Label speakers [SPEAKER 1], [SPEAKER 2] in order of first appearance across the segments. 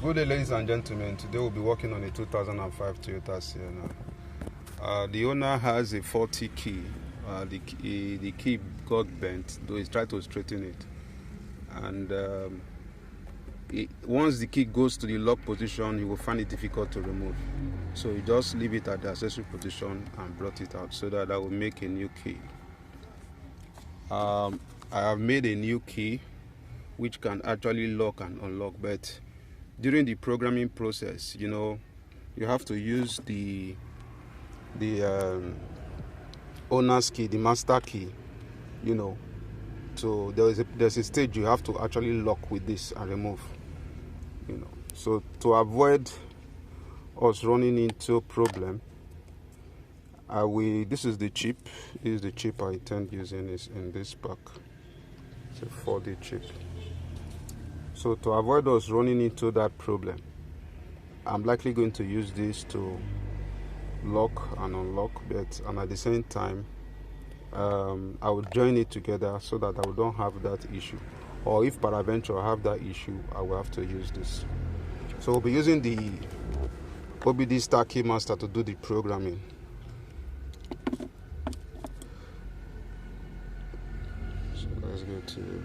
[SPEAKER 1] Good day, ladies and gentlemen. Today we'll be working on a 2005 Toyota Sienna. The owner has a faulty key. The key got bent, though he's tried to straighten it. And once the key goes to the lock position, he will find it difficult to remove. So he just leave it at the accessory position and brought it out so that I will make a new key. I have made a new key which can actually lock and unlock, but during the programming process, you have to use the owner's key, the master key, so there's a stage you have to actually lock with this and remove, so to avoid us running into problem, this is the chip. This is the chip I intend using is in this pack. It's a 4D chip. So to avoid us running into that problem, I'm likely going to use this to lock and unlock, and at the same time I will join it together so that I don't have that issue, or if peradventure I have that issue, I will have to use this. So we'll be using the OBD Star Keymaster to do the programming. So let's go to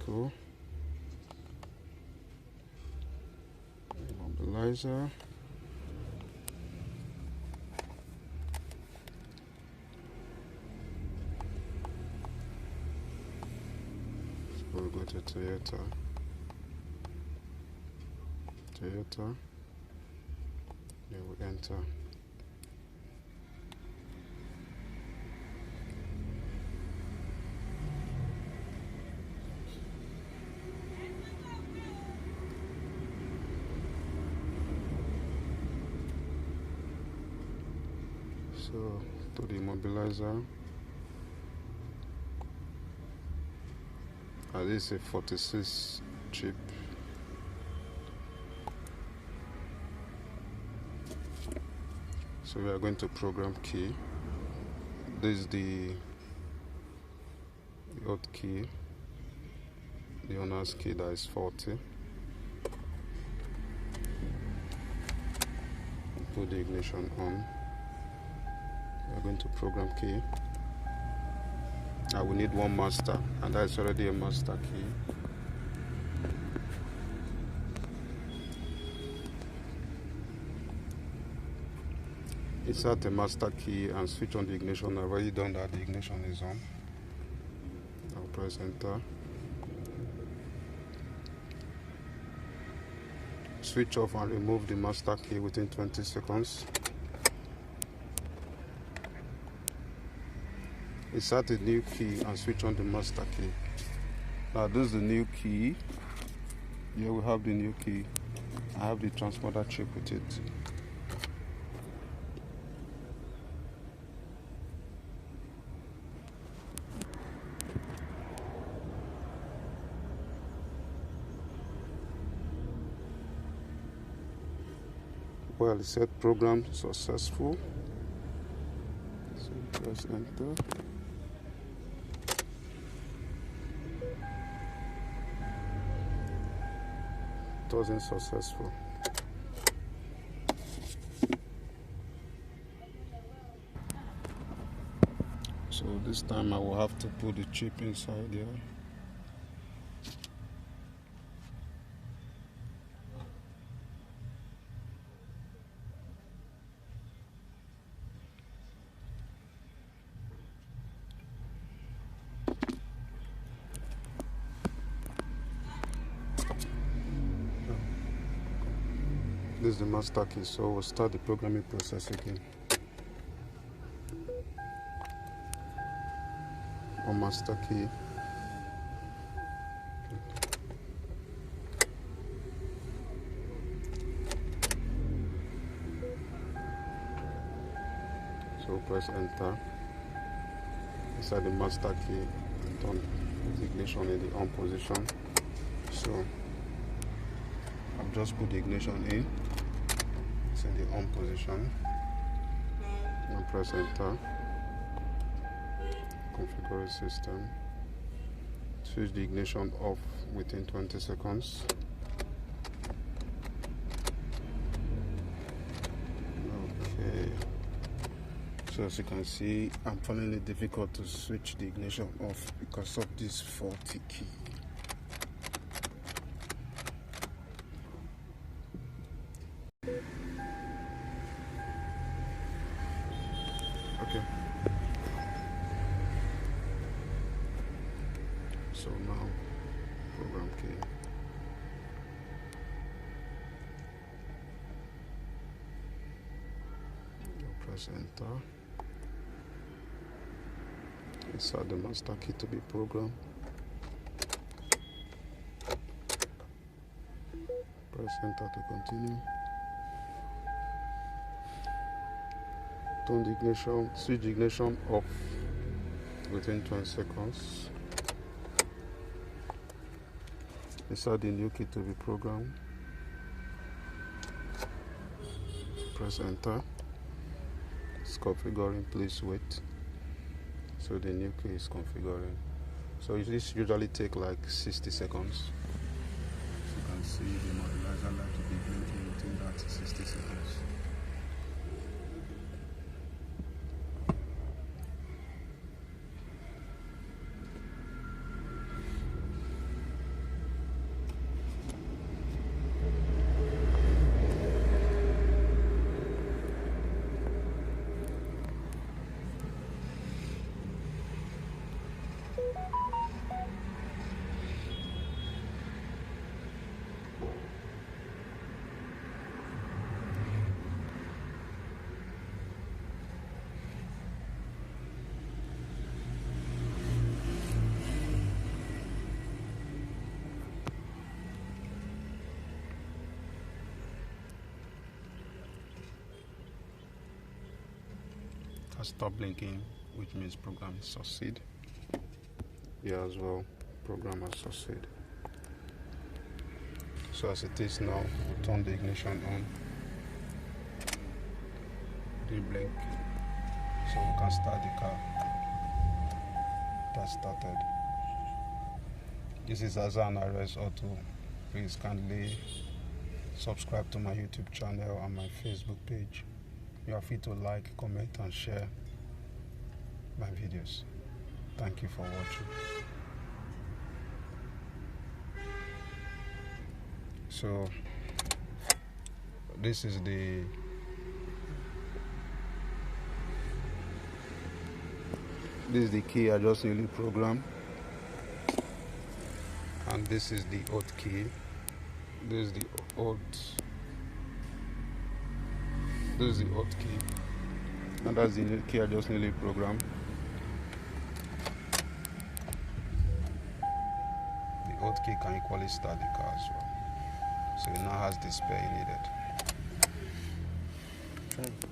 [SPEAKER 1] vehicle, immobilizer, so we'll go to Toyota, then we enter. So to the immobilizer, this is a 46 chip. So we are going to program key. This is the old key, the owner's key that is 40. Put the ignition on. We are going to program key. I will need one master, and that is already a master key. Insert the master key and switch on the ignition. I've already done that. The ignition is on. I'll press enter. Switch off and remove the master key within 20 seconds. Insert the new key and switch on the master key. Now this is the new key. Here we have the new key. I have the transponder chip with it. Well, it said program successful. So press enter. It wasn't successful. So this time I will have to put the chip inside here. This is the master key, so we'll start the programming process again. One master key. So press enter. Inside the master key and turn the ignition in the on position. So I've just put the ignition in. It's in the on position. And press enter. Configure system. Switch the ignition off within 20 seconds. Okay. So as you can see, I'm finding it difficult to switch the ignition off because of this faulty key. Okay. So now, program key. Press enter. Insert the master key to be programmed. Press enter to continue. Turn the ignition, switch the ignition off within 20 seconds. Insert the new key to be programmed. Press enter. It's configuring, please wait. So the new key is configuring. So this usually take like 60 seconds. As you can see, the mobilizer light will be blinking within that 60 seconds. Stop blinking, which means program is succeed. Here as well, program has succeed. So as it is now, we'll turn the ignition on. Didn't blink, so we can start the car. That started. This is Azan RS Auto. Please kindly subscribe to my YouTube channel and my Facebook page. You are free to like, comment and share my videos. Thank you for watching. So this is the key I just newly programmed, and this is the old key. This is the old key, and that's the new key I just newly programmed. The old key can equally start the car as well, so it now has the spare needed.